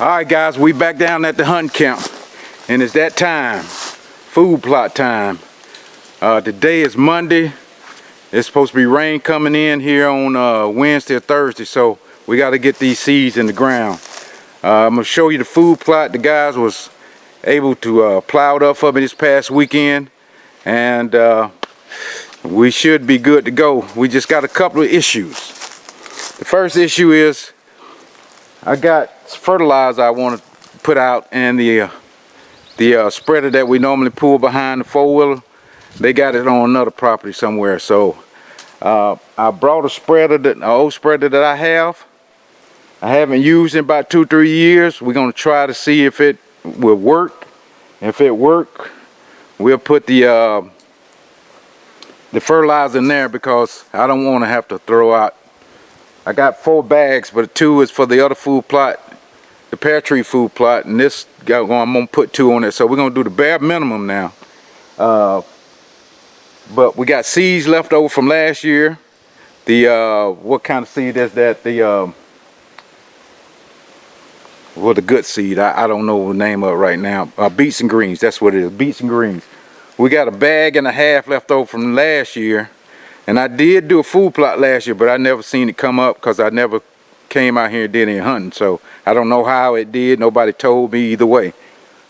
Alright guys, we back down at the hunting camp, and it's that time, food plot time. Today is Monday. It's supposed to be rain coming in here on Wednesday or Thursday, so we got to get these seeds in the ground. I'm going to show you the food plot. The guys was able to plow it up for me this past weekend, and we should be good to go. We just got a couple of issues. The first issue is I got fertilizer I want to put out, and the spreader that we normally pull behind the four-wheeler, they got it on another property somewhere. So I brought a spreader, an old spreader that I haven't used in about 2-3 years. We're going to try to see if it will work. If it work, we'll put the fertilizer in there, because I don't want to have to throw out. I got 4 bags, but 2 is for the other food plot, the pear tree food plot, and this I'm gonna put 2 on it. So we're gonna do the bare minimum now. But we got seeds left over from last year. The what kind of seed is that? The well, the good seed. I don't know the name of it right now. Beets and greens. That's what it is. Beets and greens. We got a bag and a half left over from last year. And I did do a food plot last year, but I never seen it come up because I never came out here and did any hunting. So I don't know how it did. Nobody told me either way.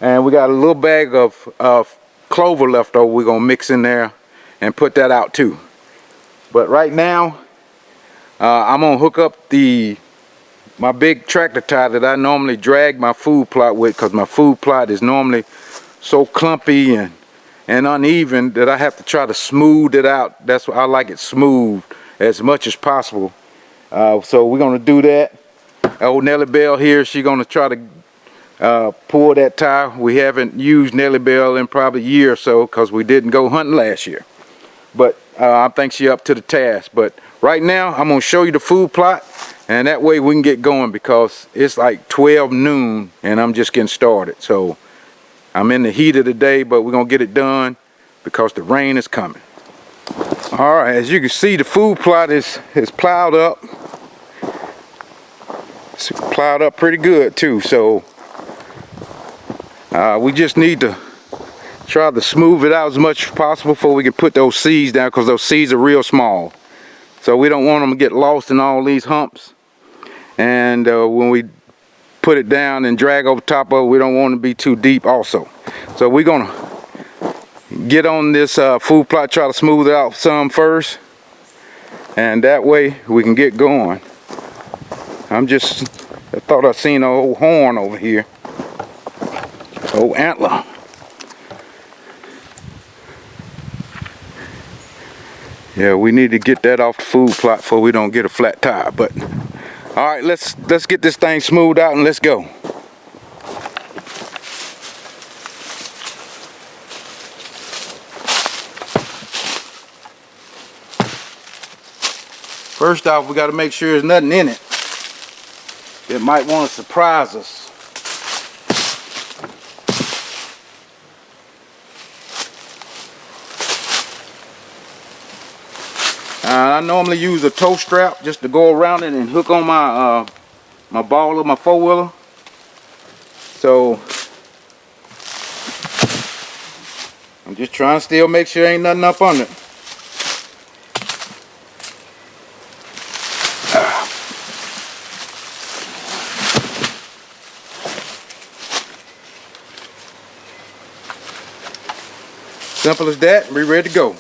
And we got a little bag of clover left over. We're going to mix in there and put that out too. But right now, I'm going to hook up my big tractor tie that I normally drag my food plot with, because my food plot is normally so clumpy and uneven that I have to try to smooth it out. That's why I like it smooth as much as possible. So we're going to do that. Old Nellie Bell here, she's going to try to pull that tie. We haven't used Nellie Bell in probably a year or so, because we didn't go hunting last year. But I think she's up to the task. But right now, I'm going to show you the food plot, and that way we can get going, because it's like 12 noon and I'm just getting started. So I'm in the heat of the day, but we're going to get it done because the rain is coming. All right, as you can see, the food plot is plowed up. It's plowed up pretty good too. So we just need to try to smooth it out as much as possible before we can put those seeds down, because those seeds are real small. So we don't want them to get lost in all these humps. And when we put it down and drag over top of it, we don't want it to be too deep also. So we're gonna get on this food plot, try to smooth it out some first, and that way we can get going. I thought I seen an old horn over here, old antler. Yeah, we need to get that off the food plot before we don't get a flat tire. But all right, let's get this thing smoothed out and let's go. First off, we got to make sure there's nothing in it that might want to surprise us. I normally use a tow strap just to go around it and hook on my my ball of my four-wheeler. So I'm just trying to still make sure ain't nothing up under it. Simple as that. We're ready to go.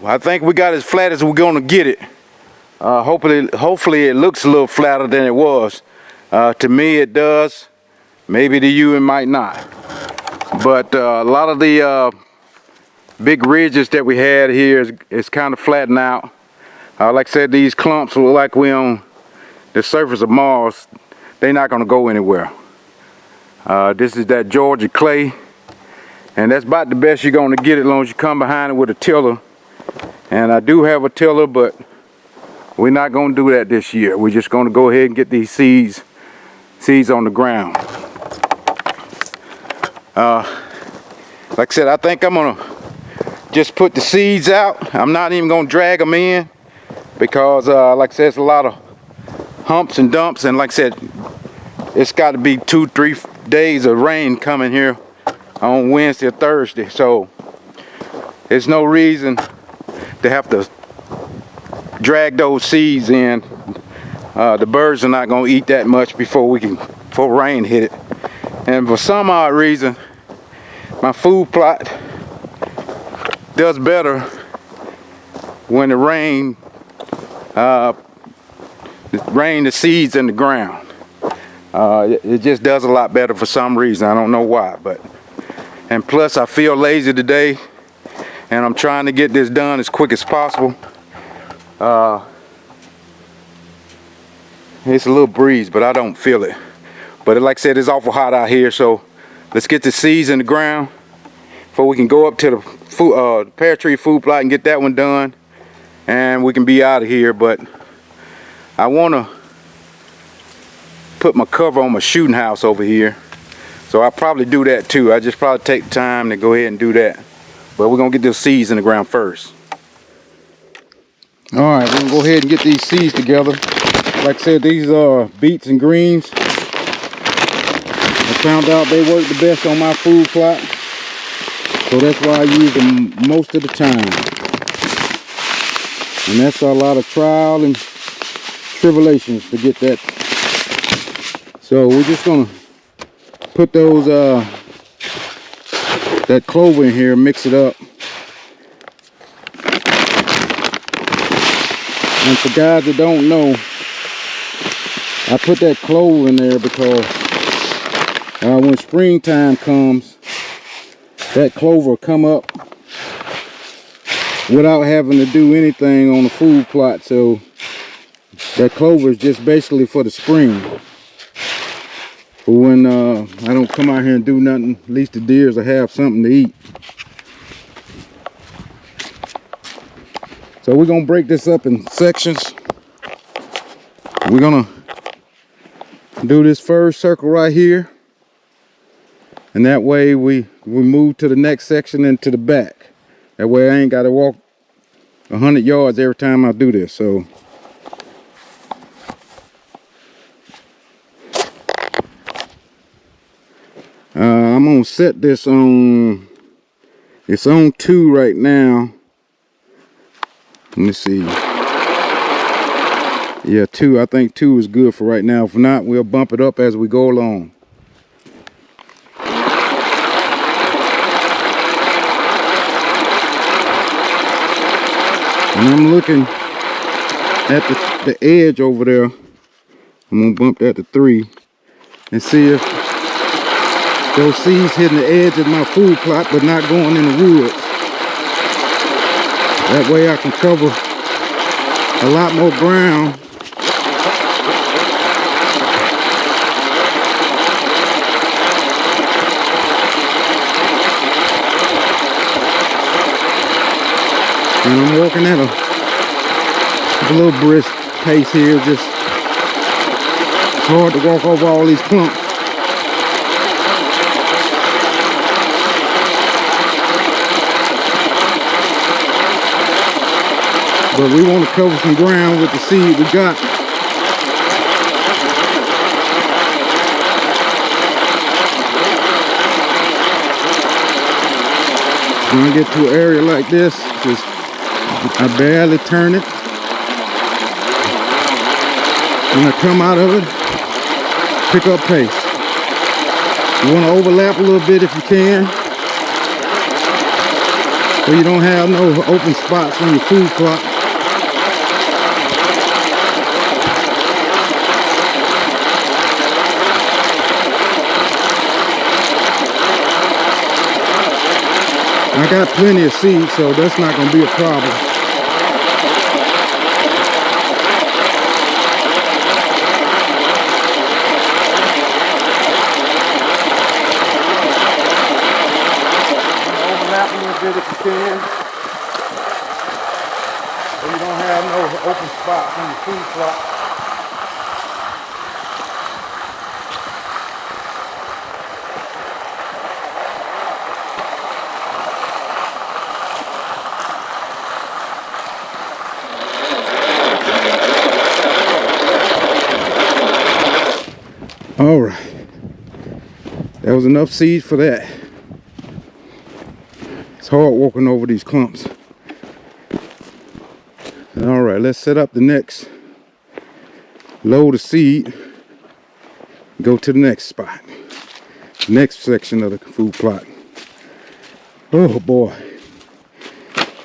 I think we got as flat as we're gonna get it. Hopefully it looks a little flatter than it was. To me it does. Maybe to you it might not. But a lot of the big ridges that we had here is kind of flattened out. Like I said, these clumps look like we on the surface of Mars. They're not gonna go anywhere. This is that Georgia clay, and that's about the best you're gonna get as long as you come behind it with a tiller. And I do have a tiller, but we're not gonna do that this year. We're just gonna go ahead and get these seeds on the ground. Like I said, I think I'm gonna just put the seeds out. I'm not even gonna drag them in because like I said, it's a lot of humps and dumps, and like I said, it's got to be 2-3 days of rain coming here on Wednesday or Thursday, so there's no reason to have to drag those seeds in. The birds are not going to eat that much before rain hit it. And for some odd reason, my food plot does better when the rain the seeds in the ground. It just does a lot better for some reason. I don't know why, and plus I feel lazy today, and I'm trying to get this done as quick as possible. It's a little breeze, but I don't feel it. But like I said, it's awful hot out here, so let's get the seeds in the ground before we can go up to the pear tree food plot and get that one done, and we can be out of here. But I want to put my cover on my shooting house over here, so I'll probably do that too. I just probably take time to go ahead and do that, but we're gonna get those seeds in the ground first. All right, we're gonna go ahead and get these seeds together. Like I said, these are beets and greens. I found out they work the best on my food plot, so that's why I use them most of the time. And that's a lot of trial and tribulations to get that. So we're just gonna put those that clover in here, mix it up. And for guys that don't know, I put that clover in there because when springtime comes, that clover will come up without having to do anything on the food plot. So that clover is just basically for the spring. For when I don't come out here and do nothing, at least the deers will have something to eat. So we're gonna break this up in sections. We're gonna do this first circle right here, and that way we move to the next section and to the back. That way I ain't gotta walk 100 yards every time I do this. So I'm gonna set this on, it's on 2 right now. Let me see. Yeah, 2. I think 2 is good for right now. If not, we'll bump it up as we go along. And I'm looking at the edge over there. I'm gonna bump that to 3 and see if those seeds hitting the edge of my food plot but not going in the woods. That way I can cover a lot more ground. And I'm walking at a little brisk pace here. Just, it's hard to walk over all these clumps. But we want to cover some ground with the seed we got. When I get to an area like this, just I barely turn it. When I come out of it, pick up pace. You want to overlap a little bit if you can. so you don't have no open spots on your food plot. I got plenty of seeds, so that's not going to be a problem. Overlap a little bit if you can, so you don't have no open spots on your food plot. All right, that was enough seeds for that. It's hard walking over these clumps. All right, let's set up the next load of seed. Go to the next spot, next section of the food plot. Oh boy,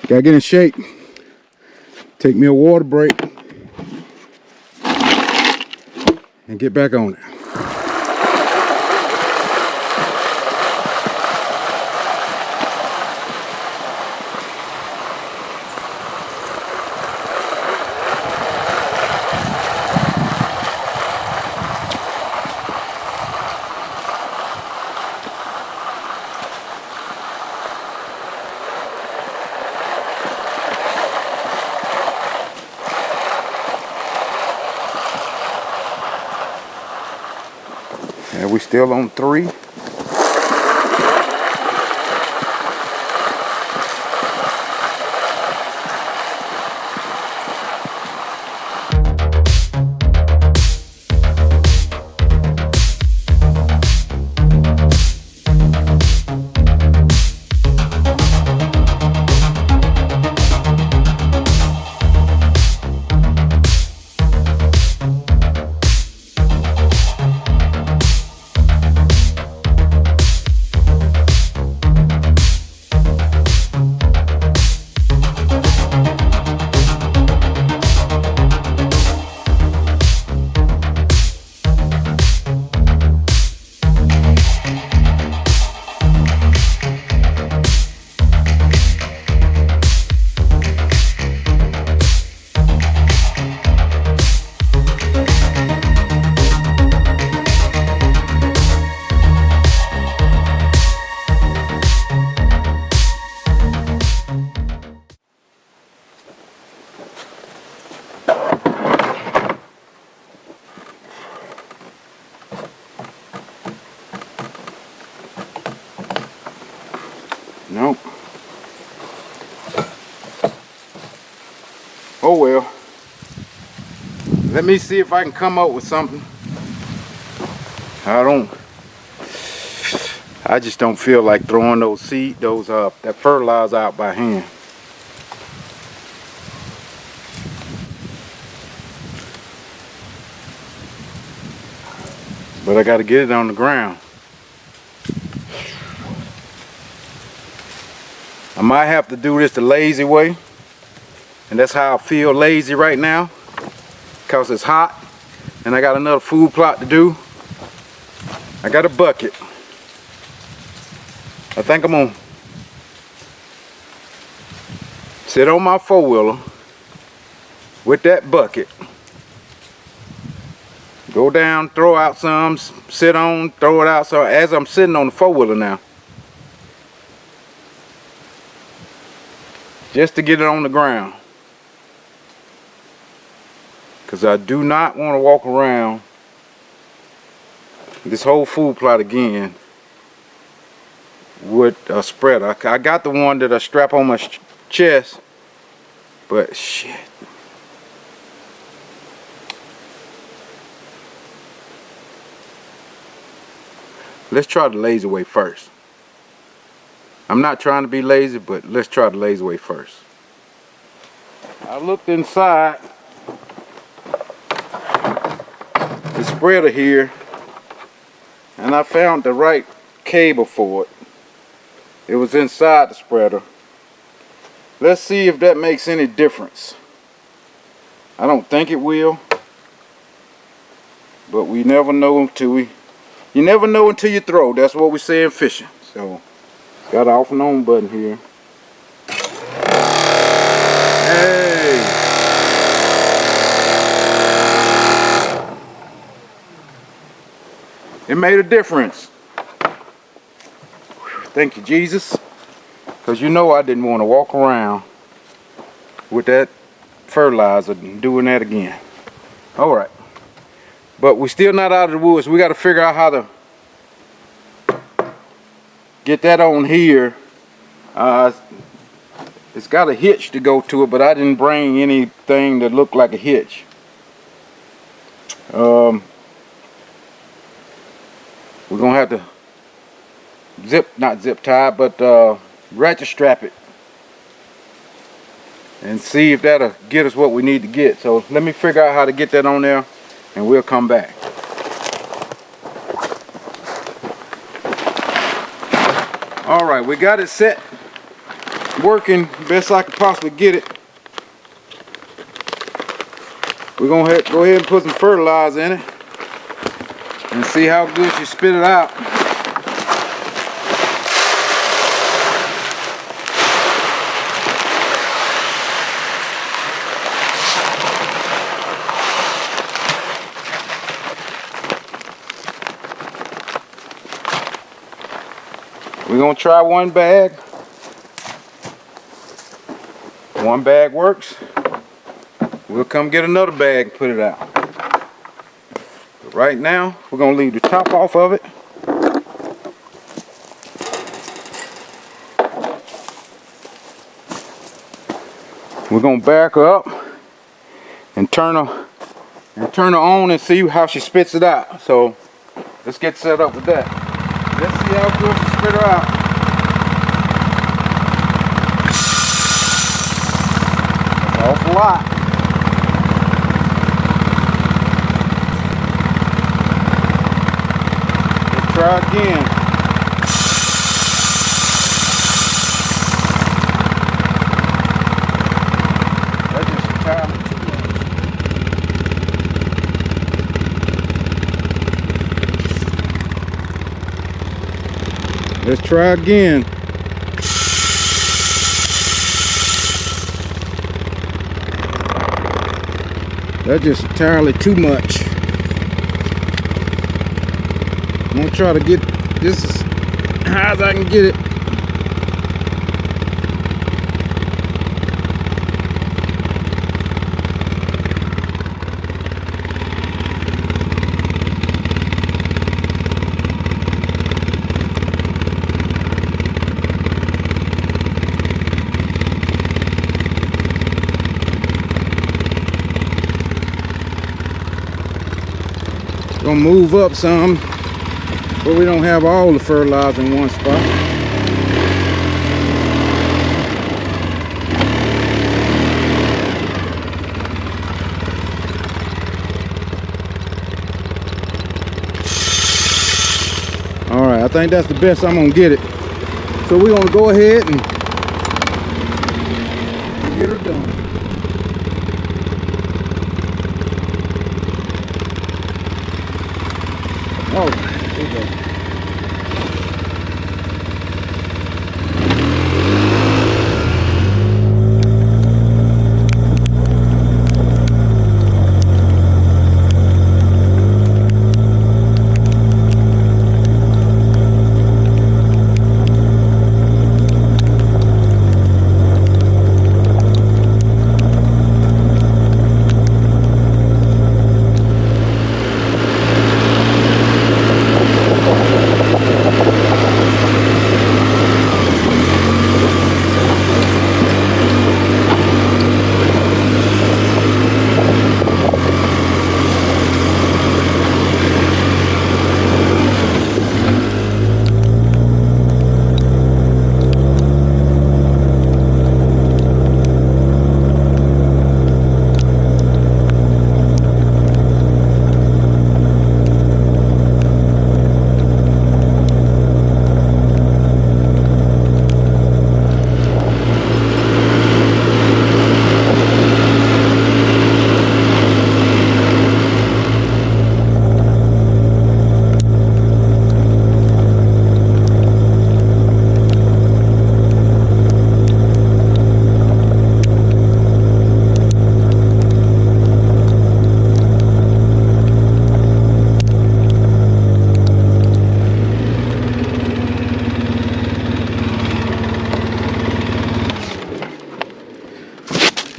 gotta get in shape. Take me a water break and get back on it. And we still on 3. Nope. Oh well. Let me see if I can come up with something. I just don't feel like throwing that fertilizer out by hand. But I gotta get it on the ground. I might have to do this the lazy way, and that's how I feel lazy right now, because it's hot and I got another food plot to do. I got a bucket. I think I'm gonna sit on my 4-wheeler with that bucket, go down, throw out some, sit on, throw it out. So as I'm sitting on the 4-wheeler now, just to get it on the ground, because I do not want to walk around this whole food plot again with a spreader. I got the one that I strap on my chest, but shit. Let's try the lazy way first. I'm not trying to be lazy, but let's try the lazy way first. I looked inside the spreader here, and I found the right cable for it. It was inside the spreader. Let's see if that makes any difference. I don't think it will, but we never know until you never know until you throw. That's what we say in fishing. So got an off and on button here. Hey, it made a difference. Thank you, Jesus. Because you know I didn't want to walk around with that fertilizer and doing that again. All right. But we're still not out of the woods. We got to figure out how to get that on here. It's got a hitch to go to it, but I didn't bring anything that looked like a hitch. We're going to have to not zip tie, but ratchet strap it and see if that'll get us what we need to get. So let me figure out how to get that on there and we'll come back. All right, we got it set, working best I could possibly get it. We're gonna go ahead and put some fertilizer in it and see how good she spit it out. We're gonna try one bag. One bag works. We'll come get another bag and put it out. But right now, we're gonna leave the top off of it. We're gonna back her up and turn her on and see how she spits it out. So let's get set up with that. Let's see how good she spit her out. That's an awful lot. Let's try again. That's just entirely too much. Let's try again. That's just entirely too much. I'm gonna try to get this as high as I can get it. Gonna move up some, but we don't have all the fertilizer in one spot. All right, I think that's the best I'm gonna get it. So we're gonna go ahead and get her done. Oh, there you go.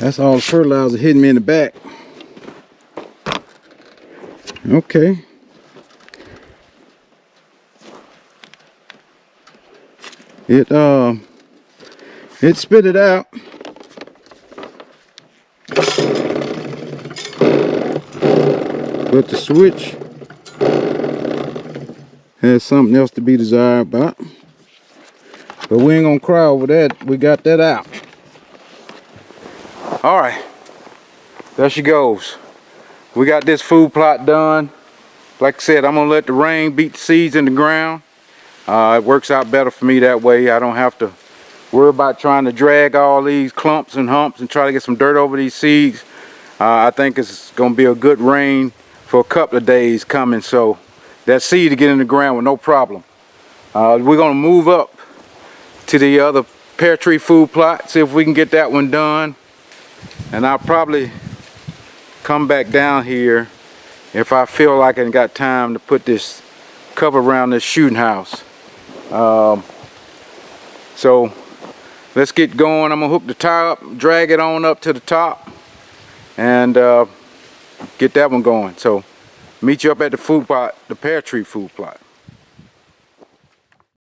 That's all the fertilizer hitting me in the back. Okay. It spit it out. But the switch has something else to be desired about. But we ain't gonna cry over that. We got that out. All right, there she goes. We got this food plot done. Like I said, I'm gonna let the rain beat the seeds in the ground. It works out better for me that way. I don't have to worry about trying to drag all these clumps and humps and try to get some dirt over these seeds. I think it's gonna be a good rain for a couple of days coming, so that seed to get in the ground with no problem. We're gonna move up to the other pear tree food plot, see if we can get that one done. And I'll probably come back down here if I feel like I got time to put this cover around this shooting house. So let's get going. I'm gonna hook the tire up, drag it on up to the top, and get that one going. So meet you up at the food plot, the pear tree food plot.